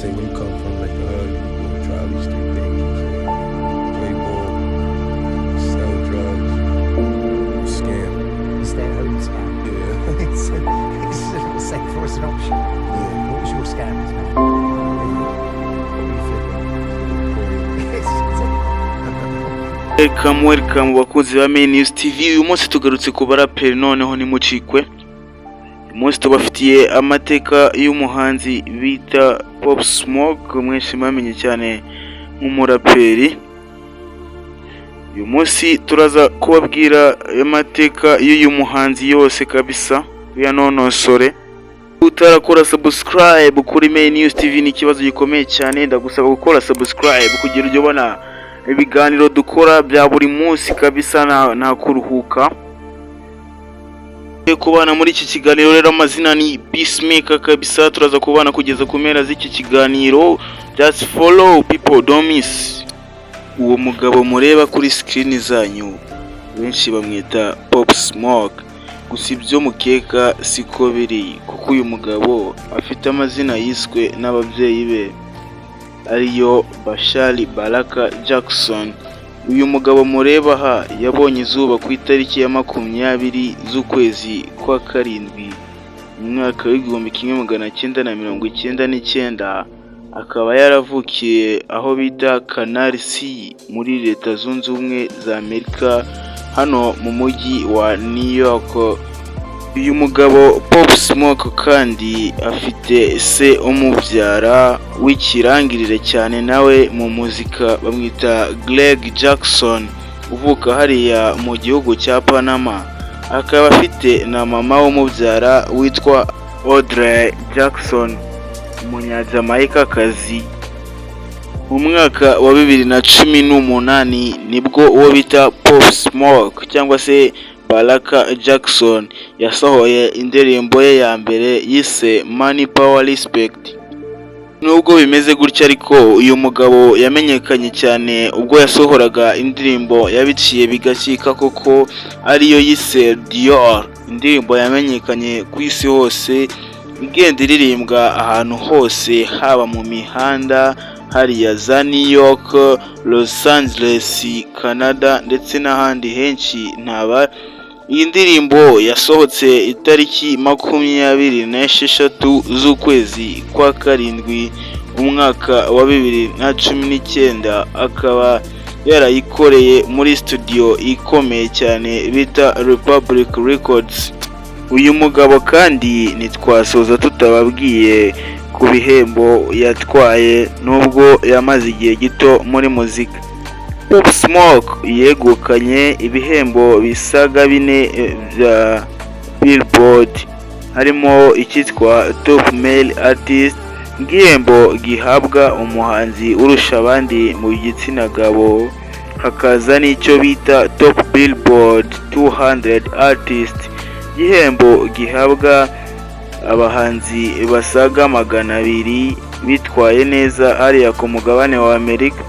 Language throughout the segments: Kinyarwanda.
say when you come from like the hood, you try all these street things. Play ball, sell drugs, scam. Is there a home scam? Yeah. It's safe for us an option. Yeah. What was your scam? Welcome bakunzi ba Main News TV. Uyu munsi tugarutse ku baraperi noneho nimucikwe. Uyu munsi tubafitiye amateka y'umuhanzi bita Pop Smoke, mwenshi mwamenye cyane nk'umuraperi. Uyu munsi turaza kubabwira amateka y'uyu muhanzi yose kabisa yanonosore. Utarakora subscribe kuri Main News TV ni ikibazo gikomeye cyane, ndagusaba gukora subscribe kugira ujye ubona ibiganiro dukora bya buri munsi kabisa nta kuruhuka. Kubana muri iki kiganiro rero amazina ni Peacemaker kabisa, turaza kubana kugeza ku mpera z'iki kiganiro. Just follow people, don't miss. Uwo mugabo mureba kuri screen zanyu benshi bamwita Pop Smoke, gusa ibyo mukeka siko biri, kuko uyu mugabo afite amazina yiswe n'ababyeyi be ariyo Bashali Baraka Jackson. Uyu mugabo mureba aha yabonye izuba ku itariki ya 20 z'ukwezi kwa karindwi mu mwaka w'1999, akaba yaravukiye aho bita Canal C muri Leta Zunze Ubumwe za Amerika hano mu mujyi wa New York. Uyu mugabo Pop Smoke kandi afite se umubyara w'ikirangirire cyane nawe mu muzika, bamwita Greg Jackson, uvuka hariya mu gihugu cya Panama. Akaba afite na mama w'umubyara witwa Audrey Jackson, umunyajamaikakazi. Mu mwaka wa 2018 nibwo uwo bita Pop Smoke cyangwa se Baraka Jackson yasohoye indirimbo ye ya mbere yise Money Power Respect. Nubwo bimeze gutya ariko uyu mugabo yamenyekanye cyane ubwo yasohoraga indirimbo yabiciye bigakika koko ariyo yise Dior. Indirimbo yamenyekanye ku isi hose, igenda iririmbwa ahantu hose, haba mu mihanda hariya za New York, Los Angeles, Canada ndetse n'ahandi henshi ntaba. Iyi ndirimbo yasohotse itariki 26 z'ukwezi kwa karindwi umwaka wa 2019, akaba yarayikoreye muri studio ikomeye cyane bita Republic Records. Uyu mugabo kandi ntitwasoza tutababwiye ku bihembo yatwaye nubwo yamaze igihe gito muri muzika. Pop Smoke yegukanye ibihembo bisaga 4 bya Billboard, harimo icyitwa Top Male Artist, igihembo gihabwa umuhanzi urusha abandi mu gitsina gabo. Hakaza n'icyo bita Top Billboard 200 Artist, igihembo gihabwa abahanzi basaga 200 bitwaye neza hariya ku mugabane wa Amerika.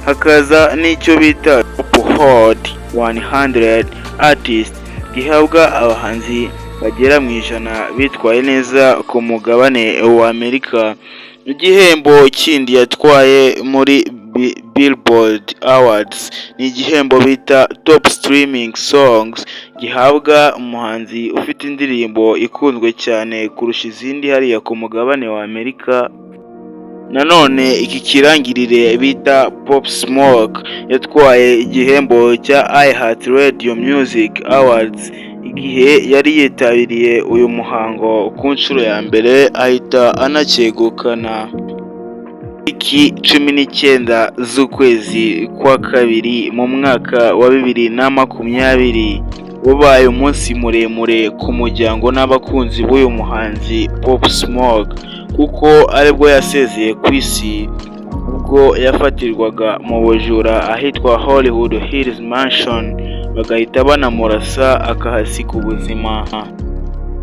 Hakaza n'icyo bita Top Hot 100 Artist, gihabwa abahanzi bagera mu 100 bitwaye neza ku mugabane wa Amerika. Igihembo kindi yatwaye muri Billboard Awards ni igihembo bita Top Streaming Songs, gihabwa umuhanzi ufite indirimbo ikunzwe cyane kurusha izindi hariya ku mugabane wa Amerika. Nanone iki kirangirire bita Pop Smoke yatwaye igihembo cya iHeartRadio Music Awards igihe yari yitabiriye uyu muhango ku nshuro ya mbere, ahita anacyegukana. Iki 19 z'ukwezi kwa kabiri mu mwaka wa 2020 wabaye umunsi muremure ku muryango n'abakunzi b'uyu muhanzi Pop Smoke, kuko aribwo yasezeye ku isi ubwo yafatirwaga mu bujura ahitwa Hollywood Hills Mansion, bagahita banamurasa akahasiga ubuzima.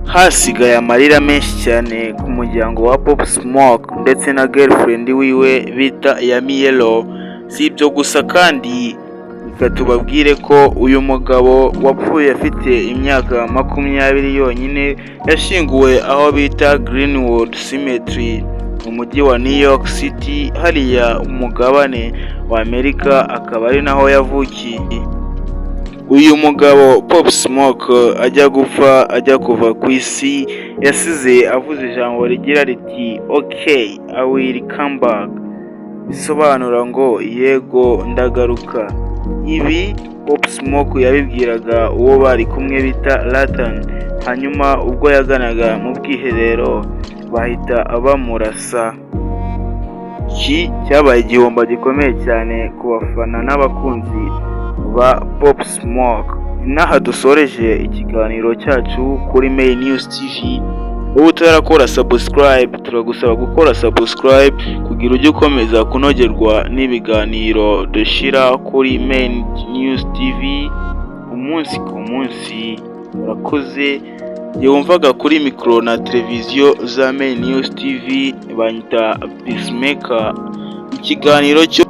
Hasigaye amarira menshi cyane ku muryango wa Pop Smoke ndetse na girlfriend wiwe bita Yamielo. Si ibyo gusa kandi reka tubabwire ko uyu mugabo wapfuye afite imyaka 20 yonyine yashinguwe aho bita Greenwood Cemetery mu mujyi wa New York City hariya umugabane wa Amerika, akaba ari naho yavukiye. Uyu mugabo Pop Smoke ajya kuva ku isi, yasize avuze ijambo rigira riti okay I will come back, bisobanura ngo yego ndagaruka. Ibi Pop Smoke yabibwiraga uwo bari kumwe bita Latan, hanyuma ubwo yaganaga mu bwiherero bahita bamurasa. Iki cyabaye igihombo gikomeye cyane ku bafana n'abakunzi ba Pop Smoke. N'aha dusoreje ikiganiro cyacu kuri Main News TV. Ubu utarakora subscribe, turagusaba gukora subscribe kugira ujye ukomeza kunogerwa n'ibiganiro dushira kuri Main News TV umunsi ku munsi. Urakoze. Yumvaga kuri mikro na televiziyo za Main News TV banyita Peacemaker. Ikiganiro cyo